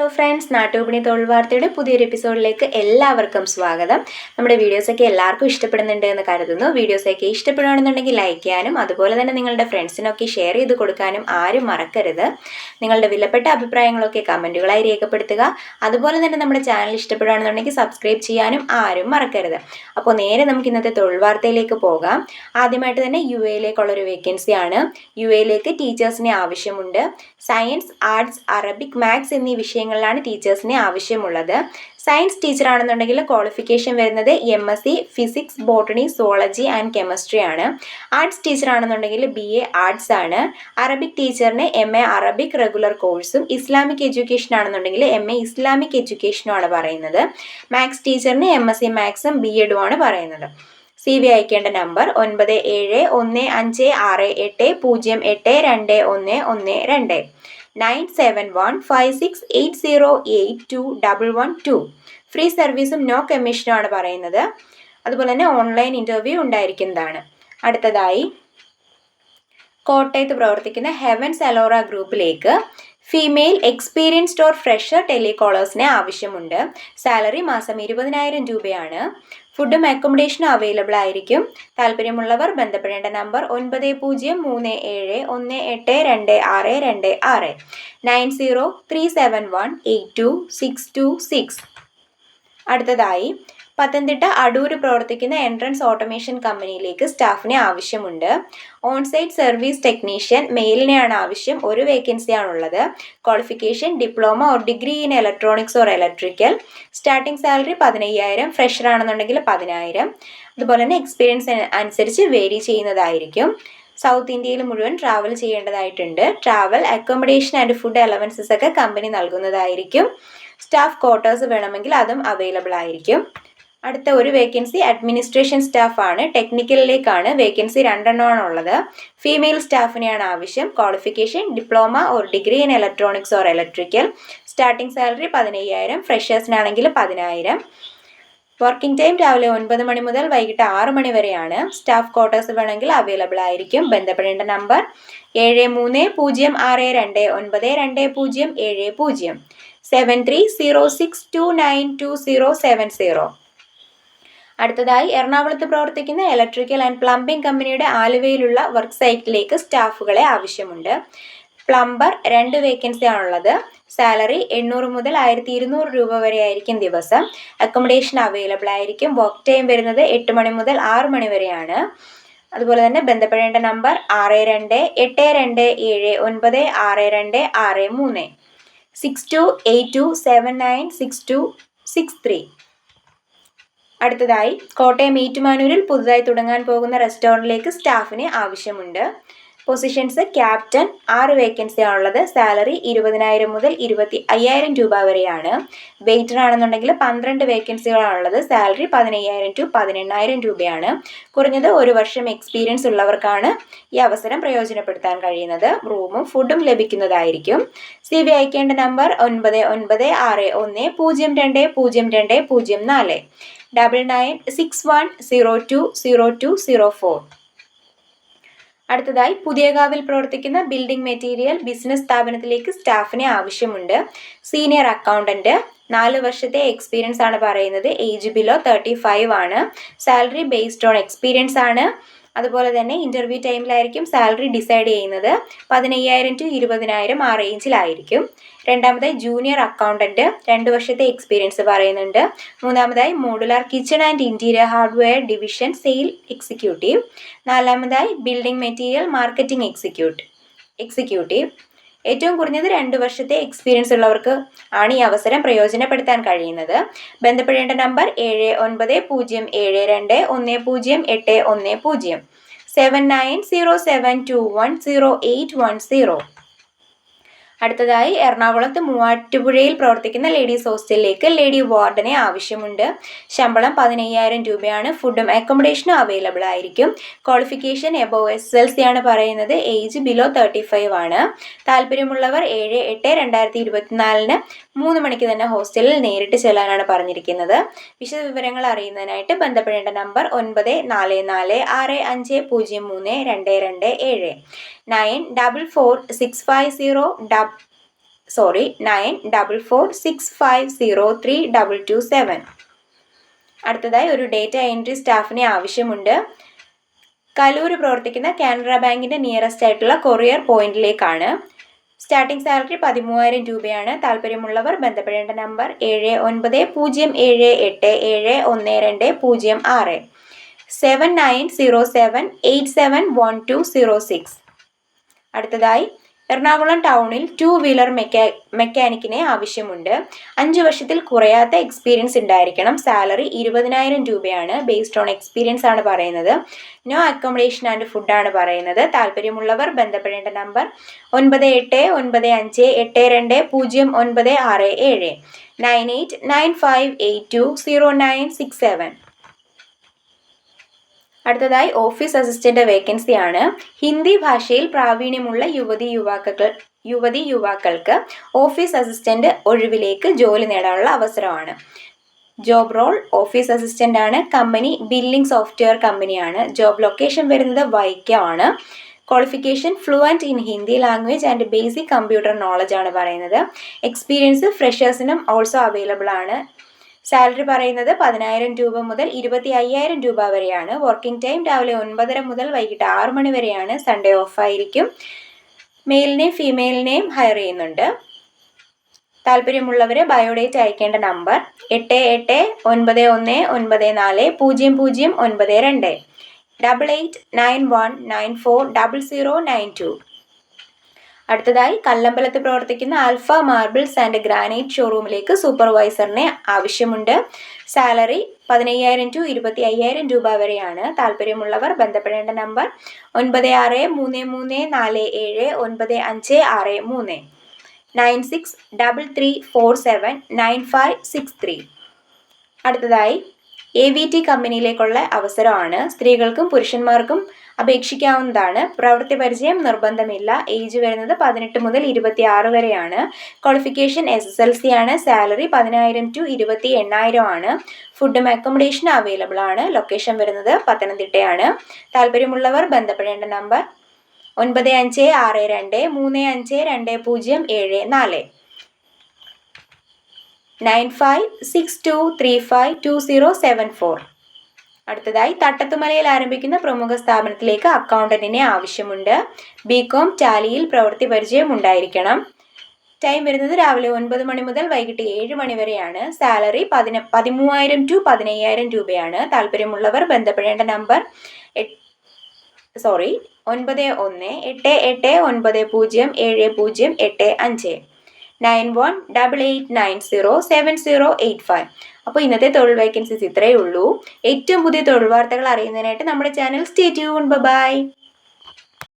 Hello friends, നാട്ടുവിപണി തൊഴിൽ വാർത്തയുടെ പുതിയൊരു എപ്പിസോഡിലേക്ക് എല്ലാവർക്കും സ്വാഗതം. നമ്മുടെ വീഡിയോസൊക്കെ എല്ലാവർക്കും ഇഷ്ടപ്പെടുന്നുണ്ട് എന്ന് കരുതുന്നു. വീഡിയോസൊക്കെ ഇഷ്ടപ്പെടുകയാണെന്നുണ്ടെങ്കിൽ ലൈക്ക് ചെയ്യാനും അതുപോലെ തന്നെ നിങ്ങളുടെ ഫ്രണ്ട്സിനൊക്കെ ഷെയർ ചെയ്ത് കൊടുക്കാനും ആരും മറക്കരുത്. നിങ്ങളുടെ വിലപ്പെട്ട അഭിപ്രായങ്ങളൊക്കെ കമൻറ്റുകളായി രേഖപ്പെടുത്തുക. അതുപോലെ തന്നെ നമ്മുടെ ചാനൽ ഇഷ്ടപ്പെടുകയാണെന്നുണ്ടെങ്കിൽ സബ്സ്ക്രൈബ് ചെയ്യാനും ആരും മറക്കരുത്. അപ്പോൾ നേരെ നമുക്ക് ഇന്നത്തെ തൊഴിൽ വാർത്തയിലേക്ക് പോകാം. ആദ്യമായിട്ട് തന്നെ UAയിലേക്കുള്ളൊരു വേക്കൻസിയാണ്. UAയിലേക്ക് ടീച്ചേഴ്സിനെ ആവശ്യമുണ്ട്. സയൻസ്, ആർട്സ്, അറബിക്, മാത്സ് എന്നീ വിഷയങ്ങളിലാണ് ടീച്ചേഴ്സിനെ ആവശ്യമുള്ളത്. സയൻസ് ടീച്ചർ ആണെന്നുണ്ടെങ്കിൽ ക്വാളിഫിക്കേഷൻ വരുന്നത് MSc physics, botany, zoology and chemistry ആണ്. ആർട്സ് ടീച്ചർ ആണെന്നുണ്ടെങ്കിൽ BA ആർട്സ് ആണ്. അറബിക് ടീച്ചറിന് MA അറബിക് റെഗുലർ കോഴ്സും ഇസ്ലാമിക് എഡ്യൂക്കേഷൻ ആണെന്നുണ്ടെങ്കിൽ MA ഇസ്ലാമിക് എഡ്യൂക്കേഷനും ആണ് പറയുന്നത്. മാത്സ് ടീച്ചറിന് MSc മാത്സും B.Ed ആണ് പറയുന്നത്. CV അയക്കേണ്ട നമ്പർ 9715680812 971568082112. ഫ്രീ സർവീസും നോ കമ്മീഷനും ആണ് പറയുന്നത്. അതുപോലെ തന്നെ ഓൺലൈൻ ഇൻ്റർവ്യൂ ഉണ്ടായിരിക്കുന്നതാണ്. അടുത്തതായി കോട്ടയത്ത് പ്രവർത്തിക്കുന്ന ഹെവൻസ് അലോറ ഗ്രൂപ്പിലേക്ക് ഫീമെയിൽ എക്സ്പീരിയൻസ്ഡ് ഓർ ഫ്രഷർ ടെലികോളേഴ്സിനെ ആവശ്യമുണ്ട്. സാലറി മാസം 20,000 രൂപയാണ്. ഫുഡും അക്കോമഡേഷനും അവൈലബിൾ ആയിരിക്കും. താല്പര്യമുള്ളവർ ബന്ധപ്പെടേണ്ട നമ്പർ 9037182626 9037182626. അടുത്തതായി പത്തനംതിട്ട അടൂർ പ്രവർത്തിക്കുന്ന എൻട്രൻസ് ഓട്ടോമേഷൻ കമ്പനിയിലേക്ക് സ്റ്റാഫിനെ ആവശ്യമുണ്ട്. ഓൺസൈറ്റ് സർവീസ് ടെക്നീഷ്യൻ മെയിലിനെയാണ് ആവശ്യം. ഒരു വേക്കൻസിയാണുള്ളത്. Qualification diploma or degree in electronics or electrical. Starting salary 15,000. Fresher ആണെന്നുണ്ടെങ്കിൽ 10,000. അതുപോലെ തന്നെ എക്സ്പീരിയൻസ് അനുസരിച്ച് വേരി ചെയ്യുന്നതായിരിക്കും. സൗത്ത് ഇന്ത്യയിൽ മുഴുവൻ ട്രാവൽ ചെയ്യേണ്ടതായിട്ടുണ്ട്. Travel, accommodation and food allowances ഒക്കെ കമ്പനി നൽകുന്നതായിരിക്കും. സ്റ്റാഫ് ക്വാർട്ടേഴ്സ് വേണമെങ്കിൽ അതും അവൈലബിൾ ആയിരിക്കും. അടുത്ത ഒരു വേക്കൻസി അഡ്മിനിസ്ട്രേഷൻ സ്റ്റാഫ് ആണ്. ടെക്നിക്കലിലേക്കാണ്. വേക്കൻസി 2 എണ്ണമാണ് ഉള്ളത്. ഫീമെയിൽ സ്റ്റാഫിനെയാണ് ആവശ്യം. Qualification diploma or degree in electronics or electrical. Starting salary 15,000. ഫ്രഷേഴ്സിനാണെങ്കിൽ 10,000. Working time രാവിലെ 9 മണി മുതൽ വൈകിട്ട് 6 മണി വരെയാണ്. സ്റ്റാഫ് ക്വാർട്ടേഴ്സ് വേണമെങ്കിൽ അവൈലബിൾ ആയിരിക്കും. ബന്ധപ്പെടേണ്ട നമ്പർ 7306292070 7306292070. അടുത്തതായി എറണാകുളത്ത് പ്രവർത്തിക്കുന്ന ഇലക്ട്രിക്കൽ ആൻഡ് പ്ലംബിംഗ് കമ്പനിയുടെ ആലുവയിലുള്ള വർക്ക് സൈറ്റിലേക്ക് സ്റ്റാഫുകളെ ആവശ്യമുണ്ട്. പ്ലംബർ 2 വേക്കൻസി ആണുള്ളത്. സാലറി 800 മുതൽ 1200 രൂപ വരെ ആയിരിക്കും ദിവസം. അക്കോമഡേഷൻ അവൈലബിൾ ആയിരിക്കും. വർക്ക് ടൈം വരുന്നത് 8 മണി മുതൽ 6 മണി വരെയാണ്. അതുപോലെ തന്നെ ബന്ധപ്പെടേണ്ട നമ്പർ 6282796263 6282796263. അടുത്തതായി കോട്ടയം ഏറ്റുമാനൂരിൽ പുതുതായി തുടങ്ങാൻ പോകുന്ന റെസ്റ്റോറൻറ്റിലേക്ക് സ്റ്റാഫിനെ ആവശ്യമുണ്ട്. പൊസിഷൻസ് ക്യാപ്റ്റൻ 6 വേക്കൻസി ആണുള്ളത്. സാലറി 20,000 മുതൽ 25,000 രൂപ വരെയാണ്. വെയിറ്റർ ആണെന്നുണ്ടെങ്കിൽ 12 വേക്കൻസികളാണുള്ളത്. സാലറി 15,000 to 18,000 രൂപയാണ്. കുറഞ്ഞത് 1 വർഷം എക്സ്പീരിയൻസ് ഉള്ളവർക്കാണ് ഈ അവസരം പ്രയോജനപ്പെടുത്താൻ കഴിയുന്നത്. റൂമും ഫുഡും ലഭിക്കുന്നതായിരിക്കും. CV അയക്കേണ്ട നമ്പർ 9961020204 9961020204. അടുത്തതായി പുതിയകാവിൽ പ്രവർത്തിക്കുന്ന ബിൽഡിംഗ് മെറ്റീരിയൽ ബിസിനസ് സ്ഥാപനത്തിലേക്ക് സ്റ്റാഫിനെ ആവശ്യമുണ്ട്. സീനിയർ അക്കൗണ്ടന്റ് 4 വർഷത്തെ എക്സ്പീരിയൻസ് ആണ് പറയുന്നത്. ഏജ് ബിലോ 35 ആണ്. സാലറി ബേസ്ഡ് ഓൺ എക്സ്പീരിയൻസ് ആണ്. അതുപോലെ തന്നെ ഇൻ്റർവ്യൂ ടൈമിലായിരിക്കും സാലറി ഡിസൈഡ് ചെയ്യുന്നത്. 15,000 to 20,000 ആ റേഞ്ചിലായിരിക്കും. രണ്ടാമതായി ജൂനിയർ അക്കൗണ്ടന്റ് 2 വർഷത്തെ എക്സ്പീരിയൻസ് പറയുന്നുണ്ട്. മൂന്നാമതായി modular kitchen and interior hardware division sale executive. നാലാമതായി ബിൽഡിംഗ് മെറ്റീരിയൽ മാർക്കറ്റിംഗ് എക്സിക്യൂട്ടീവ്. ഏറ്റവും കുറഞ്ഞത് 2 വർഷത്തെ എക്സ്പീരിയൻസ് ഉള്ളവർക്ക് ആണ് ഈ അവസരം പ്രയോജനപ്പെടുത്താൻ കഴിയുന്നത്. ബന്ധപ്പെടേണ്ട നമ്പർ 7907210810 7907210810. അടുത്തതായി എറണാകുളത്ത് മൂവാറ്റുപുഴയിൽ പ്രവർത്തിക്കുന്ന ലേഡീസ് ഹോസ്റ്റലിലേക്ക് ലേഡി വാർഡനെ ആവശ്യമുണ്ട്. ശമ്പളം 15,000 രൂപയാണ്. ഫുഡും അക്കോമഡേഷനും അവൈലബിൾ ആയിരിക്കും. ക്വാളിഫിക്കേഷൻ എബോവ് SSLC ആണ് പറയുന്നത്. ഏജ് ബിലോ 35 ആണ്. താല്പര്യമുള്ളവർ 7/8/2024 3 മണിക്ക് തന്നെ ഹോസ്റ്റലിൽ നേരിട്ട് ചെല്ലാനാണ് പറഞ്ഞിരിക്കുന്നത്. വിശദവിവരങ്ങൾ അറിയുന്നതിനായിട്ട് ബന്ധപ്പെടേണ്ട നമ്പർ 9446503227 944650 9446503227. അടുത്തതായി ഒരു ഡേറ്റ എൻട്രി സ്റ്റാഫിനെ ആവശ്യമുണ്ട്. കലൂർ പ്രവർത്തിക്കുന്ന കാനറ ബാങ്കിന്റെ നിയറസ്റ്റ് ആയിട്ടുള്ള കൊറിയർ പോയിന്റിലേക്കാണ്. സ്റ്റാർട്ടിംഗ് സാലറി 13,000 രൂപയാണ്. താല്പര്യമുള്ളവർ ബന്ധപ്പെടേണ്ട നമ്പർ 7907871206 7907871206. അടുത്തതായി എറണാകുളം ടൗണിൽ 2 വീലർ മെക്കാനിക്കിനെ ആവശ്യമുണ്ട്. 5 വർഷത്തിൽ കുറയാത്ത എക്സ്പീരിയൻസ് ഉണ്ടായിരിക്കണം. സാലറി 20,000 രൂപയാണ്. ബേസ്ഡ് ഓൺ എക്സ്പീരിയൻസ് ആണ് പറയുന്നത്. നോ അക്കോമഡേഷൻ ആൻഡ് ഫുഡ് ആണ് പറയുന്നത്. താല്പര്യമുള്ളവർ ബന്ധപ്പെടേണ്ട നമ്പർ 9895820967 9895820967. അടുത്തതായി ഓഫീസ് അസിസ്റ്റന്റ് വേക്കൻസി ആണ്. ഹിന്ദി ഭാഷയിൽ പ്രാവീണ്യമുള്ള യുവതി യുവാക്കൾക്ക് ഓഫീസ് അസിസ്റ്റന്റ് ഒഴിവിലേക്ക് ജോലി നേടാനുള്ള അവസരമാണ്. ജോബ് റോൾ ഓഫീസ് അസിസ്റ്റന്റ് ആണ്. കമ്പനി ബില്ലിംഗ് സോഫ്റ്റ്വെയർ കമ്പനിയാണ്. ജോബ് ലൊക്കേഷൻ വരുന്നത് വൈക്കം ആണ്. Qualification fluent in Hindi language and basic computer knowledge ആണ് പറയുന്നത്. എക്സ്പീരിയൻസ് ഫ്രഷേഴ്സിനും ഓൾസോ അവൈലബിൾ ആണ്. സാലറി പറയുന്നത് 10,000 രൂപ മുതൽ 25,000 രൂപ വരെയാണ്. വർക്കിംഗ് ടൈം രാവിലെ 9:30 മുതൽ വൈകിട്ട് 6 മണി വരെയാണ്. സൺഡേ ഓഫ് ആയിരിക്കും. മെയിലിനെയും ഫീമെയിലിനെയും ഹയർ ചെയ്യുന്നുണ്ട്. താല്പര്യമുള്ളവരെ ബയോഡേറ്റ് അയക്കേണ്ട നമ്പർ 8891940092 8891940092. അടുത്തതായി കല്ലമ്പലത്ത് പ്രവർത്തിക്കുന്ന ആൽഫ മാർബിൾസ് ആൻഡ് ഗ്രാനൈറ്റ് ഷോറൂമിലേക്ക് സൂപ്പർവൈസറിനെ ആവശ്യമുണ്ട്. സാലറി 15,000 to 25,000 രൂപ വരെയാണ്. താല്പര്യമുള്ളവർ ബന്ധപ്പെടേണ്ട നമ്പർ 9633479563 9633479563. അടുത്തതായി AVT കമ്പനിയിലേക്കുള്ള അവസരമാണ്. സ്ത്രീകൾക്കും പുരുഷന്മാർക്കും അപേക്ഷിക്കാവുന്നതാണ്. പ്രവൃത്തി പരിചയം നിർബന്ധമില്ല. ഏജ് വരുന്നത് 18 മുതൽ 26 വരെയാണ്. ക്വാളിഫിക്കേഷൻ SSLC ആണ്. സാലറി 10,000 to 28,000 ആണ്. ഫുഡും അക്കോമഡേഷൻ അവൈലബിൾ ആണ്. ലൊക്കേഷൻ വരുന്നത് പത്തനംതിട്ടയാണ്. താല്പര്യമുള്ളവർ ബന്ധപ്പെടേണ്ട നമ്പർ 9562352074 9562352074. അടുത്തതായി തട്ടത്തുമലയിൽ ആരംഭിക്കുന്ന പ്രമുഖ സ്ഥാപനത്തിലേക്ക് അക്കൗണ്ടന്റിനെ ആവശ്യമുണ്ട്. BCom ടാലിയിൽ പ്രവൃത്തി പരിചയം ഉണ്ടായിരിക്കണം. ടൈം വരുന്നത് രാവിലെ 9 മണി മുതൽ വൈകിട്ട് 7 മണി വരെയാണ്. സാലറി 13,000 to 15,000 രൂപയാണ്. താല്പര്യമുള്ളവർ ബന്ധപ്പെടേണ്ട നമ്പർ 9188907085 9188907085. അപ്പോൾ ഇന്നത്തെ തൊഴിൽ വേക്കൻസീസ് ഇത്രയേ ഉള്ളൂ. ഏറ്റവും പുതിയ തൊഴിൽ വാർത്തകൾ അറിയുന്നതിനായിട്ട് നമ്മുടെ ചാനൽ സ്റ്റേ ട്യൂൺഡ്. ബൈ.